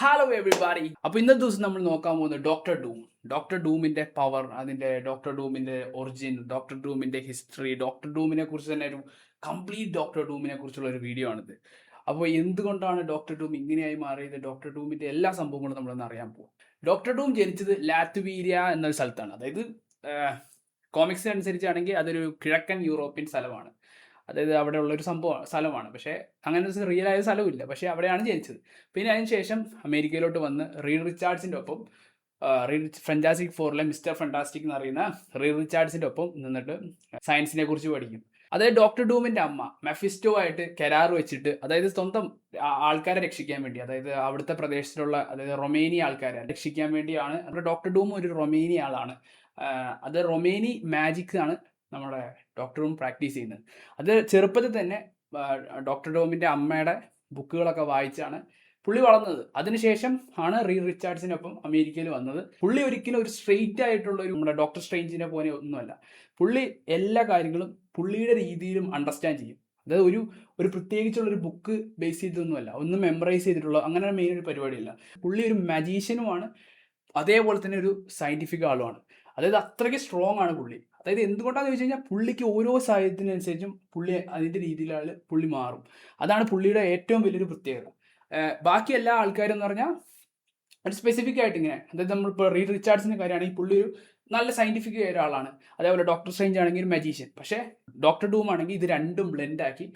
Hello everybody. അപ്പോൾ ഇന്നത്തെ ദിവസം നമ്മൾ നോക്കാൻ പോകുന്നത് ഡോക്ടർ ഡൂം. ഡോക്ടർ ഡൂമിന്റെ പവർ, അതിന്റെ ഡോക്ടർ ഡൂമിന്റെ ഒറിജിൻ, ഡോക്ടർ ഡൂമിന്റെ ഹിസ്റ്ററി, ഡോക്ടർ ഡൂമിനെ കുറിച്ച് തന്നെ ഒരു കംപ്ലീറ്റ് ഡോക്ടർ ഡൂമിനെ കുറിച്ചുള്ള ഒരു വീഡിയോ ആണിത്. അപ്പോൾ എന്തുകൊണ്ടാണ് ഡോക്ടർ ഡൂം ഇങ്ങനെയായി മാറിയത്, ഡോക്ടർ ഡൂമിന്റെ എല്ലാ സംഭവങ്ങളും നമ്മളൊന്ന് അറിയാൻ പോകും. ഡോക്ടർ ഡൂം ജനിച്ചത് ലാത്വീരിയ എന്നൊരു സ്ഥലത്താണ്. അതായത് കോമിക്സ് അനുസരിച്ചാണെങ്കിൽ അതൊരു കിഴക്കൻ യൂറോപ്യൻ സ്ഥലമാണ്. അതായത് അവിടെ ഉള്ളൊരു സ്ഥലമാണ്. പക്ഷേ അങ്ങനെ റിയൽ ആയ സ്ഥലമില്ല, പക്ഷേ അവിടെയാണ് ജനിച്ചത്. പിന്നെ അതിന് ശേഷം അമേരിക്കയിലോട്ട് വന്ന് റീഡ് റിച്ചാർഡ്സിൻ്റെ ഒപ്പം ഫാന്റാസ്റ്റിക് ഫോറിലെ മിസ്റ്റർ ഫാന്റാസ്റ്റിക് എന്ന് പറയുന്ന റീഡ് റിച്ചാർഡ്സിൻ്റെ ഒപ്പം നിന്നിട്ട് സയൻസിനെ കുറിച്ച് പഠിക്കും. അതായത് ഡോക്ടർ ഡൂമിൻ്റെ അമ്മ മെഫിസ്റ്റോ ആയിട്ട് കരാർ വെച്ചിട്ട്, അതായത് സ്വന്തം ആൾക്കാരെ രക്ഷിക്കാൻ വേണ്ടി, അതായത് അവിടുത്തെ പ്രദേശത്തുള്ള, അതായത് റൊമേനിയ ആൾക്കാരെ രക്ഷിക്കാൻ വേണ്ടിയാണ്. ഡോക്ടർ ഡൂം ഒരു റൊമേനിയ ആളാണ്. അത് റൊമേനി മാജിക് ആണ് നമ്മുടെ ഡോക്ടർ ഡൂം പ്രാക്ടീസ് ചെയ്യുന്നത്. അത് ചെറുപ്പത്തിൽ തന്നെ ഡോക്ടർ ഡൂമിൻ്റെ അമ്മയുടെ ബുക്കുകളൊക്കെ വായിച്ചാണ് പുള്ളി വളർന്നത്. അതിനുശേഷം ആണ് റീഡ് റിച്ചാർഡ്സിനൊപ്പം അമേരിക്കയിൽ വന്നത്. പുള്ളി ഒരിക്കലും ഒരു സ്ട്രെയിറ്റ് ആയിട്ടുള്ള ഒരു നമ്മുടെ ഡോക്ടർ സ്ട്രേഞ്ചിനെ പോലെ ഒന്നുമല്ല. പുള്ളി എല്ലാ കാര്യങ്ങളും പുള്ളിയുടെ രീതിയിലും അണ്ടർസ്റ്റാൻഡ് ചെയ്യും. അതായത് ഒരു പ്രത്യേകിച്ചുള്ളൊരു ബുക്ക് ബേസ് ചെയ്തൊന്നുമല്ല, ഒന്നും മെമ്മറൈസ് ചെയ്തിട്ടുള്ള അങ്ങനെ മെയിൻ ഒരു പരിപാടിയില്ല. പുള്ളി ഒരു മജീഷ്യനുമാണ്, അതേപോലെ തന്നെ ഒരു സയൻറ്റിഫിക് ആളുമാണ്. അതായത് അത്രയ്ക്ക് സ്ട്രോങ് ആണ് പുള്ളി. അതായത് എന്തുകൊണ്ടാണെന്ന് ചോദിച്ചു കഴിഞ്ഞാൽ പുള്ളിക്ക് ഓരോ സാഹചര്യത്തിനനുസരിച്ചും പുള്ളി അതിൻ്റെ രീതിയിലാണ് പുള്ളി മാറും. അതാണ് പുള്ളിയുടെ ഏറ്റവും വലിയൊരു പ്രത്യേകത. ബാക്കി എല്ലാ ആൾക്കാരും എന്ന് പറഞ്ഞാൽ ഒരു സ്പെസിഫിക് ആയിട്ട് ഇങ്ങനെ, അതായത് നമ്മളിപ്പോൾ റീഡ് റിച്ചാർഡ്സിൻ്റെ കാര്യമാണെങ്കിൽ പുള്ളി ഒരു നല്ല സയൻറ്റിഫിക് ആയ ഒരാളാണ്. അതേപോലെ ഡോക്ടർ സ്ട്രേഞ്ച് ആണെങ്കിൽ ഒരു മജീഷ്യൻ. പക്ഷേ ഡോക്ടർ ഡൂം ആണെങ്കിൽ ഇത് രണ്ടും ബ്ലെൻഡ് ആക്കി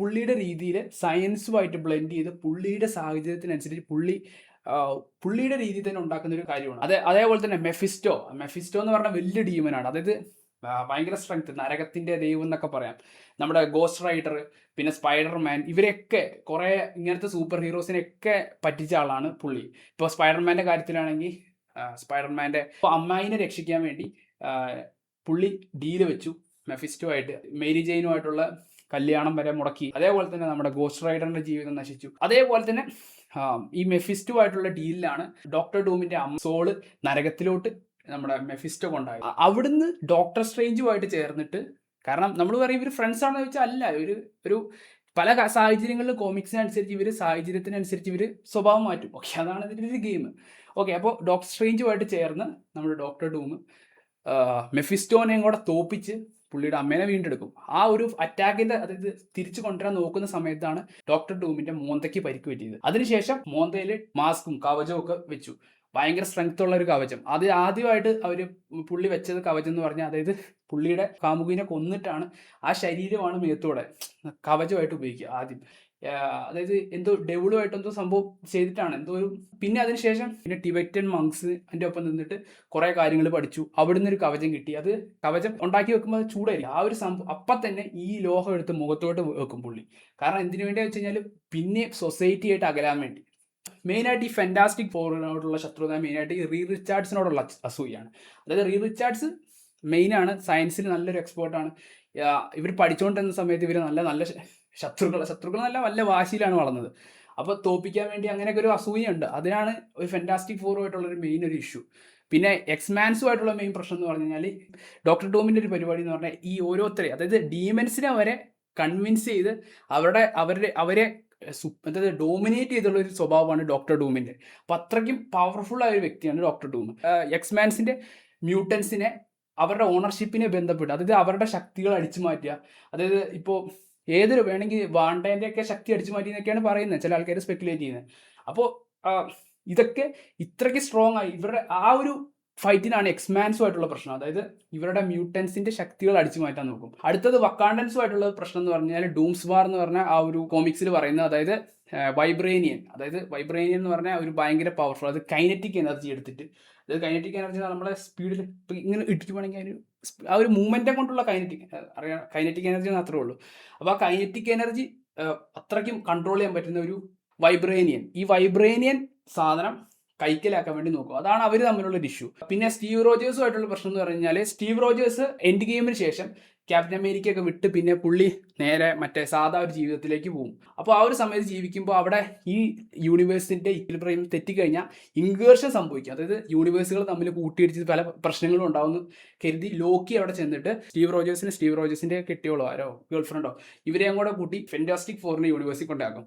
പുള്ളിയുടെ രീതിയിൽ സയൻസുമായിട്ട് ബ്ലെൻഡ് ചെയ്ത് പുള്ളിയുടെ സാഹചര്യത്തിനനുസരിച്ച് പുള്ളിയുടെ രീതിയിൽ തന്നെ ഉണ്ടാക്കുന്ന ഒരു കാര്യമാണ്. അതേപോലെ തന്നെ മെഫിസ്റ്റോ എന്ന് പറഞ്ഞ വലിയ ഡീമനാണ്. അതായത് ഭയങ്കര സ്ട്രെങ്ത്, നരകത്തിന്റെ ദൈവം എന്നൊക്കെ പറയാം. നമ്മുടെ ഗോസ്റ്റ് റൈഡർ, പിന്നെ സ്പൈഡർമാൻ, ഇവരെയൊക്കെ കുറേ ഇങ്ങനത്തെ സൂപ്പർ ഹീറോസിനെയൊക്കെ പറ്റിച്ച ആളാണ് പുള്ളി. ഇപ്പോൾ സ്പൈഡർമാൻ്റെ കാര്യത്തിലാണെങ്കിൽ സ്പൈഡർമാൻ്റെ അമ്മായിനെ രക്ഷിക്കാൻ വേണ്ടി പുള്ളി ഡീല് വെച്ചു മെഫിസ്റ്റോ ആയിട്ട്. മേരി ജെയിനുമായിട്ടുള്ള കല്യാണം വരെ മുടക്കി. അതേപോലെ തന്നെ നമ്മുടെ ഗോസ്റ്റ് റൈഡറിന്റെ ജീവിതം നശിച്ചു. അതേപോലെ തന്നെ ഈ മെഫിസ്റ്റോ ആയിട്ടുള്ള ഡീലിലാണ് ഡോക്ടർ ഡൂമിന്റെ സോള് നരകത്തിലോട്ട് നമ്മുടെ മെഫിസ്റ്റോ കൊണ്ടായി. അവിടുന്ന് ഡോക്ടർ സ്ട്രേഞ്ചുമായിട്ട് ചേർന്നിട്ട്, കാരണം നമ്മൾ പറയും ഇവർ ഫ്രണ്ട്സ് ആണെന്ന് വെച്ചാൽ അല്ല, ഒരു പല സാഹചര്യങ്ങളിലും കോമിക്സിനനുസരിച്ച് സാഹചര്യത്തിനനുസരിച്ച് ഇവർ സ്വഭാവം മാറ്റും. ഓക്കെ, അതാണ് ഇതിൻ്റെ ഒരു ഗെയിം. ഓക്കെ, അപ്പോൾ ഡോക്ടർ സ്ട്രേഞ്ചുമായിട്ട് ചേർന്ന് നമ്മുടെ ഡോക്ടർ ഡൂം മെഫിസ്റ്റോനെയും കൂടെ തോപ്പിച്ച് പുള്ളിയുടെ അമ്മേനെ വീണ്ടെടുക്കും. ആ ഒരു അറ്റാക്കിന്റെ, അതായത് തിരിച്ചു കൊണ്ടുവരാൻ നോക്കുന്ന സമയത്താണ് ഡോക്ടർ ഡൂമിന്റെ മോന്തയ്ക്ക് പരിക്ക് പറ്റിയത്. അതിനുശേഷം മോന്തയിൽ മാസ്കും കവചവും ഒക്കെ വെച്ചു. ഭയങ്കര സ്ട്രെങ്ത് ഉള്ള ഒരു കവചം. അത് ആദ്യമായിട്ട് പുള്ളി വെച്ചത് കവചം എന്ന് പറഞ്ഞാൽ, അതായത് പുള്ളിയുടെ കാമുകിനെ കൊന്നിട്ടാണ് ആ ശരീരമാണ് മേത്തോടെ കവചമായിട്ട് ഉപയോഗിക്കുക ആദ്യം. അതായത് എന്തോ ഡെവിളുമായിട്ട് എന്തോ സംഭവം ചെയ്തിട്ടാണ് എന്തോ ഒരു. പിന്നെ അതിനുശേഷം പിന്നെ ടിബറ്റൻ മങ്സ് അതിൻ്റെ ഒപ്പം നിന്നിട്ട് കുറേ കാര്യങ്ങൾ പഠിച്ചു. അവിടുന്ന് ഒരു കവചം കിട്ടി. അത് കവചം ഉണ്ടാക്കി വെക്കുമ്പോൾ അത് ചൂടായിരിക്കും. ആ ഒരു സംഭവം അപ്പം തന്നെ ഈ ലോഹം എടുത്ത് മുഖത്തോട്ട് വെക്കും പുള്ളി. കാരണം എന്തിനു വേണ്ടി വെച്ച് കഴിഞ്ഞാൽ പിന്നെ സൊസൈറ്റി ആയിട്ട് അകലാൻ വേണ്ടി. മെയിനായിട്ട് ഈ ഫാന്റാസ്റ്റിക് ഫോറിനോടുള്ള ശത്രുത മെയിനായിട്ട് ഈ റീഡ് റിച്ചാർഡ്സിനോടുള്ള അസൂയാണ്. അതായത് റീഡ് റിച്ചാർഡ്സ് മെയിനാണ്, സയൻസിൽ നല്ലൊരു എക്സ്പേർട്ടാണ്. ഇവർ പഠിച്ചുകൊണ്ടിരുന്ന സമയത്ത് ഇവർ നല്ല ശത്രുക്കൾ നല്ല വാശിയിലാണ് വളർന്നത്. അപ്പോൾ തോപ്പിക്കാൻ വേണ്ടി അങ്ങനെയൊക്കെ ഒരു അസൂയുണ്ട്. അതിനാണ് ഒരു ഫാന്റാസ്റ്റിക് ഫോറുമായിട്ടുള്ളൊരു മെയിൻ ഒരു ഇഷ്യൂ. പിന്നെ എക്സ്മാൻസുമായിട്ടുള്ള മെയിൻ പ്രശ്നം എന്ന് പറഞ്ഞു കഴിഞ്ഞാൽ, ഡോക്ടർ ഡൂമിൻ്റെ ഒരു പരിപാടി എന്ന് പറഞ്ഞാൽ ഈ ഓരോരുത്തരെ, അതായത് ഡീമൻസിനെ വരെ കൺവിൻസ് ചെയ്ത് അവരെ അതായത് ഡോമിനേറ്റ് ചെയ്തുള്ള ഒരു സ്വഭാവമാണ് ഡോക്ടർ ഡൂമിൻ്റെ. അപ്പോൾ അത്രയ്ക്കും പവർഫുൾ ആയ ഒരു വ്യക്തിയാണ് ഡോക്ടർ ഡൂം. എക്സ്മാൻസിൻ്റെ മ്യൂട്ടൻസിനെ അവരുടെ ഓണർഷിപ്പിനെ ബന്ധപ്പെട്ട്, അതായത് അവരുടെ ശക്തികൾ അടിച്ചു മാറ്റുക. അതായത് ഇപ്പോൾ ഏതൊരു വേണമെങ്കിൽ വാണ്ടേൻ്റെ ഒക്കെ ശക്തി അടിച്ചു മാറ്റി എന്നൊക്കെയാണ് പറയുന്നത്, ചില ആൾക്കാർ സ്പെക്കുലേറ്റ് ചെയ്യുന്നത്. അപ്പോൾ ഇതൊക്കെ ഇത്രയ്ക്ക് സ്ട്രോങ് ആയി ഇവരുടെ ആ ഒരു ഫൈറ്റിനാണ് എക്സ്മാൻസുമായിട്ടുള്ള പ്രശ്നം. അതായത് ഇവരുടെ മ്യൂട്ടൻസിന്റെ ശക്തികൾ അടിച്ചു മാറ്റാൻ നോക്കും. അടുത്തത് വക്കാണ്ടൻസുമായിട്ടുള്ള പ്രശ്നം എന്ന് പറഞ്ഞാൽ ഡൂംസ് വാർ എന്ന് പറഞ്ഞാൽ ആ ഒരു കോമിക്സിൽ പറയുന്നത്, അതായത് വൈബ്രേനിയൻ എന്ന് പറഞ്ഞാൽ ഒരു ഭയങ്കര പവർഫുൾ, അത് കൈനറ്റിക് എനർജി എടുത്തിട്ട്, അതായത് കൈനറ്റിക് എനർജി നമ്മളെ സ്പീഡിൽ ഇങ്ങനെ ഇട്ടിട്ടുവാണെങ്കിൽ ആ ഒരു മൂവ്മെൻറ്റെ കൊണ്ടുള്ള കൈനറ്റിക് എനർജി മാത്രമേ ഉള്ളൂ. അപ്പോൾ ആ കൈനറ്റിക് എനർജി അത്രയ്ക്കും കൺട്രോൾ ചെയ്യാൻ പറ്റുന്ന ഒരു ഈ വൈബ്രേനിയൻ സാധനം കൈക്കലാക്കാൻ വേണ്ടി നോക്കും. അതാണ് അവർ തമ്മിലുള്ള ഒരു ഇഷ്യൂ. പിന്നെ സ്റ്റീവ് റോജേഴ്സുമായിട്ടുള്ള പ്രശ്നം എന്ന് പറഞ്ഞു കഴിഞ്ഞാൽ, സ്റ്റീവ് റോജേഴ്സ് എൻഡ് ഗെയിമിന് ശേഷം ക്യാപ്റ്റൻ അമേരിക്കയൊക്കെ വിട്ട് പിന്നെ പുള്ളി നേരെ മറ്റേ സാധാ ഒരു ജീവിതത്തിലേക്ക് പോകും. അപ്പോൾ ആ ഒരു സമയത്ത് ജീവിക്കുമ്പോൾ അവിടെ ഈ യൂണിവേഴ്സിൻ്റെ ഇക്വിലിബ്രിയം തെറ്റിക്കഴിഞ്ഞാൽ ഇൻവേർഷൻ സംഭവിക്കും. അതായത് യൂണിവേഴ്സുകൾ തമ്മിൽ കൂട്ടിയിടിച്ച് പല പ്രശ്നങ്ങളും ഉണ്ടാവുന്നു കരുതി ലോക്കി അവിടെ ചെന്നിട്ട് സ്റ്റീവ് റോജേഴ്സിൻ്റെ കെട്ടിയോളോ ആരോ ഗേൾ ഫ്രണ്ടോ ഇവരെയും കൂടെ കൂട്ടി ഫാന്റാസ്റ്റിക് ഫോറിനെ യൂണിവേഴ്സിൽ കൊണ്ടാക്കും.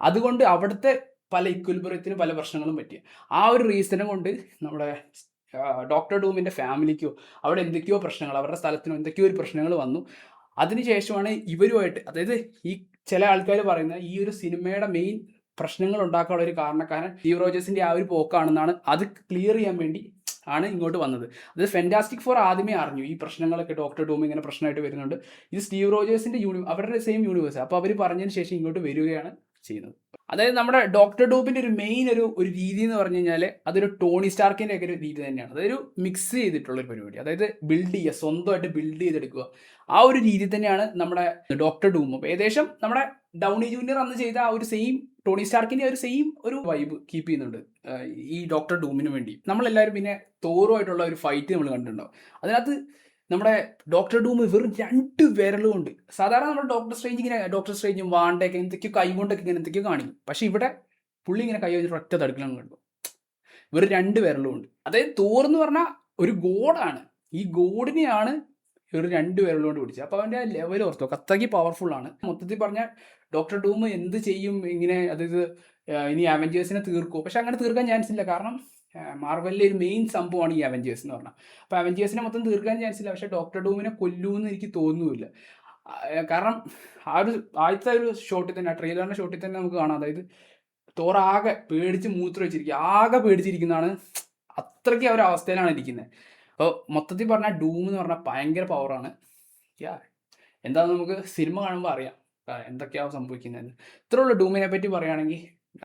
അതുകൊണ്ട് അവിടുത്തെ പല ഇക്വലിബ്രിയത്തിന് പല പ്രശ്നങ്ങളും പറ്റിയ ആ ഒരു റീസണും കൊണ്ട് നമ്മുടെ ഡോക്ടർ ഡൂമിൻ്റെ ഫാമിലിക്കോ അവിടെ എന്തൊക്കെയോ പ്രശ്നങ്ങൾ, അവരുടെ സ്ഥലത്തിനോ എന്തൊക്കെയോ ഒരു പ്രശ്നങ്ങൾ വന്നു. അതിനുശേഷമാണ് ഇവരുമായിട്ട്, അതായത് ഈ ചില ആൾക്കാർ പറയുന്ന ഈ ഒരു സിനിമയുടെ മെയിൻ പ്രശ്നങ്ങൾ ഉണ്ടാക്കാനുള്ള ഒരു കാരണക്കാരൻ സ്റ്റീവ് റോജേഴ്സിൻ്റെ ആ ഒരു പോക്കാണെന്നാണ്. അത് ക്ലിയർ ചെയ്യാൻ വേണ്ടി ആണ് ഇങ്ങോട്ട് വന്നത്. അത് ഫെൻറ്റാസ്റ്റിക് ഫോർ ആദ്യമേ അറിഞ്ഞു ഈ പ്രശ്നങ്ങളൊക്കെ ഡോക്ടർ ഡൂം ഇങ്ങനെ പ്രശ്നമായിട്ട് വരുന്നുണ്ട്, ഇത് സ്റ്റീവ് റോജേഴ്സിൻ്റെ അവരുടെ സെയിം യൂണിവേഴ്സ്. അപ്പോൾ അവർ പറഞ്ഞതിന് ശേഷം ഇങ്ങോട്ട് വരികയാണ് ചെയ്യുന്നത്. അതായത് നമ്മുടെ ഡോക്ടർ ഡൂമിൻ്റെ ഒരു മെയിൻ ഒരു രീതി എന്ന് പറഞ്ഞു കഴിഞ്ഞാൽ അതൊരു ടോണി സ്റ്റാർക്കിൻ്റെ ഒക്കെ ഒരു രീതി തന്നെയാണ്. അതൊരു മിക്സ് ചെയ്തിട്ടുള്ളൊരു പരിപാടി, അതായത് ബിൽഡ് ചെയ്യുക, സ്വന്തമായിട്ട് ബിൽഡ് ചെയ്തെടുക്കുക. ആ ഒരു രീതി തന്നെയാണ് നമ്മുടെ ഡോക്ടർ ഡൂമും. ഏകദേശം നമ്മുടെ ഡൗണി ജൂനിയർ അന്ന് ചെയ്ത ആ ഒരു സെയിം ടോണി സ്റ്റാർക്കിൻ്റെ ഒരു സെയിം ഒരു വൈബ് കീപ്പ് ചെയ്യുന്നുണ്ട് ഈ ഡോക്ടർ ഡൂമിന് വേണ്ടി. നമ്മളെല്ലാവരും പിന്നെ തോറുമായിട്ടുള്ള ഒരു ഫൈറ്റ് നമ്മൾ കണ്ടിട്ടുണ്ടാവും. അതിനകത്ത് നമ്മുടെ ഡോക്ടർ ഡൂം വെറും 2 വിരലുകൊണ്ട്, സാധാരണ നമ്മുടെ ഡോക്ടർ സ്ട്രേഞ്ചും വാണ്ടയൊക്കെ എന്തൊക്കെയോ കൈ കൊണ്ടൊക്കെ ഇങ്ങനെ എന്തൊക്കെയോ കാണിക്കും. പക്ഷെ ഇവിടെ പുള്ളി ഇങ്ങനെ കൈ വെച്ചിട്ട് ഒറ്റ തടുക്കലാണ് കണ്ടു, വെറും 2 വിരലുകൊണ്ട്. അതായത് തോർ എന്ന് പറഞ്ഞാൽ ഒരു ഗോഡാണ്, ഈ ഗോഡിനെയാണ് ഒരു 2 വിരലുകൊണ്ട് പിടിച്ചത്. അപ്പോൾ അവൻ്റെ ലെവൽ ഓർത്തോ, അത്രയ്ക്ക് പവർഫുള്ളാണ്. മൊത്തത്തിൽ പറഞ്ഞാൽ ഡോക്ടർ ഡൂം എന്ത് ചെയ്യും ഇങ്ങനെ, അതായത് ഇനി അവഞ്ചേഴ്സിനെ തീർക്കുമോ? പക്ഷെ അങ്ങനെ തീർക്കാൻ ചാൻസ് ഇല്ല, കാരണം മാർവലിലെ ഒരു മെയിൻ സംഭവമാണ് ഈ അവഞ്ചേഴ്സ് എന്ന് പറഞ്ഞാൽ. അപ്പോൾ അവഞ്ചേഴ്സിനെ മൊത്തം തീർക്കാൻ ചാൻസ് ഇല്ല. പക്ഷേ ഡോക്ടർ ഡൂമിനെ കൊല്ലുമെന്ന് എനിക്ക് തോന്നുന്നില്ല. കാരണം ആ ഒരു ആദ്യത്തെ ഒരു ഷോട്ടിൽ തന്നെ, ട്രെയിലറിൻ്റെ ഷോട്ടിൽ തന്നെ നമുക്ക് കാണാം, അതായത് തോർ ആകെ പേടിച്ച് മൂത്രം വെച്ചിരിക്കുക, ആകെ പേടിച്ചിരിക്കുന്നതാണ്. അത്രയ്ക്ക് ആ ഒരു അവസ്ഥയിലാണ് ഇരിക്കുന്നത്. അപ്പോൾ മൊത്തത്തിൽ പറഞ്ഞാൽ ഡൂം എന്ന് പറഞ്ഞാൽ ഭയങ്കര പവറാണ്. എന്താണെന്ന് നമുക്ക് സിനിമ കാണുമ്പോൾ അറിയാം എന്തൊക്കെയാണ് സംഭവിക്കുന്നതെന്ന്. ഇത്രയുള്ള ഡൂമിനെ പറ്റി പറയുകയാണെങ്കിൽ